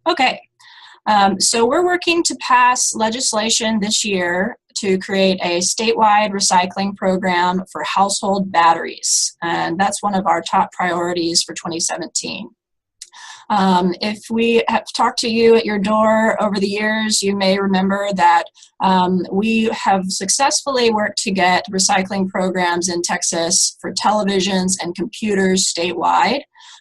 Okay, so we're working to pass legislation this year to create a statewide recycling program for household batteries, and that's one of our top priorities for 2017. If we have talked to you at your door over the years, you may remember that we have successfully worked to get recycling programs in Texas for televisions and computers statewide.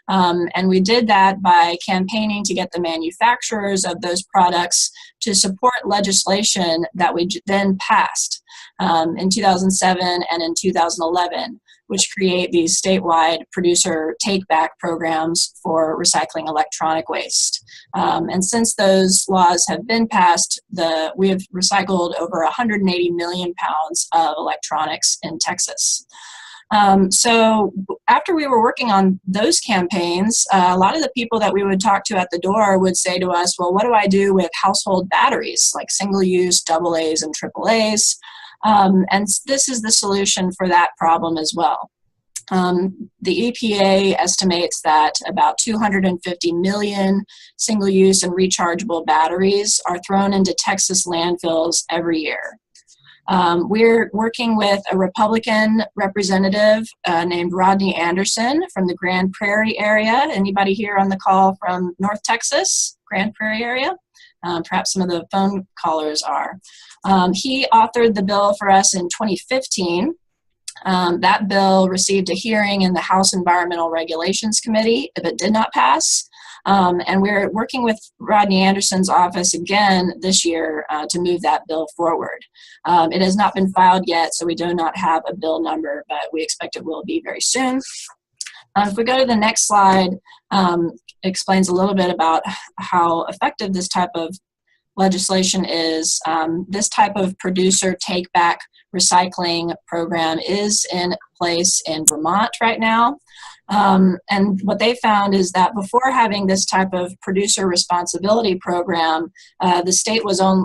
And we did that by campaigning to get the manufacturers of those products to support legislation that we then passed in 2007 and in 2011, which create these statewide producer take-back programs for recycling electronic waste. And since those laws have been passed, we have recycled over 180 million pounds of electronics in Texas. So after we were working on those campaigns, a lot of the people that we would talk to at the door would say to us, well, what do I do with household batteries, like single-use AA's and AAA's? And this is the solution for that problem as well. The EPA estimates that about 250 million single-use and rechargeable batteries are thrown into Texas landfills every year. We're working with a Republican representative named Rodney Anderson from the Grand Prairie area. Anybody here on the call from North Texas, Grand Prairie area? Perhaps some of the phone callers are. He authored the bill for us in 2015. That bill received a hearing in the House Environmental Regulations Committee, but did not pass. And we're working with Rodney Anderson's office again this year to move that bill forward. It has not been filed yet, so we do not have a bill number, but we expect it will be very soon. If we go to the next slide, it explains a little bit about how effective this type of legislation is. This type of producer take-back recycling program is in place in Vermont right now. And what they found is that before having this type of producer responsibility program, the state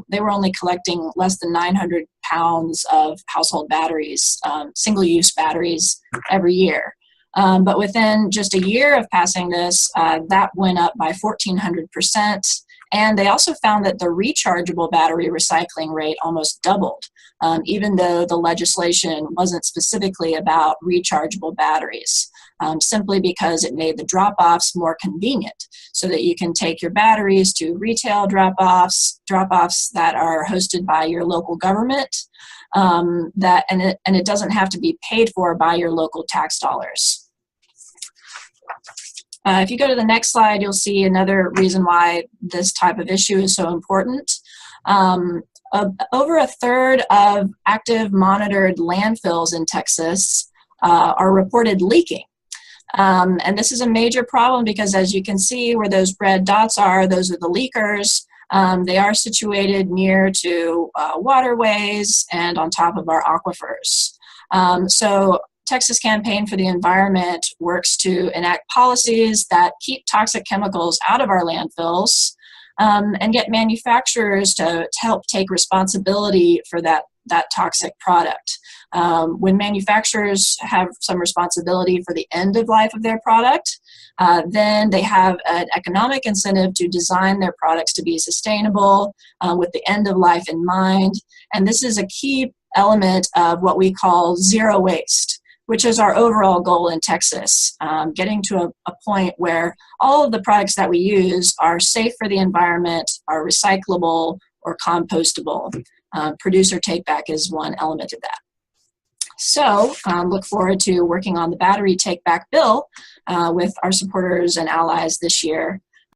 they were only collecting less than 900 pounds of household batteries, single-use batteries every year. But within just a year of passing this, that went up by 1,400%. And they also found that the rechargeable battery recycling rate almost doubled, even though the legislation wasn't specifically about rechargeable batteries, simply because it made the drop-offs more convenient so that you can take your batteries to retail drop-offs that are hosted by your local government, and it doesn't have to be paid for by your local tax dollars. If you go to the next slide, you'll see another reason why this type of issue is so important. Over a third of active monitored landfills in Texas are reported leaking. And this is a major problem because, as you can see where those red dots are, those are the leakers. They are situated near to waterways and on top of our aquifers. So Texas Campaign for the Environment works to enact policies that keep toxic chemicals out of our landfills and get manufacturers to help take responsibility for that toxic product. When manufacturers have some responsibility for the end of life of their product, then they have an economic incentive to design their products to be sustainable with the end of life in mind. And this is a key element of what we call zero waste, which is our overall goal in Texas, getting to a point where all of the products that we use are safe for the environment, are recyclable or compostable. Producer take-back is one element of that. So look forward to working on the battery take-back bill with our supporters and allies this year.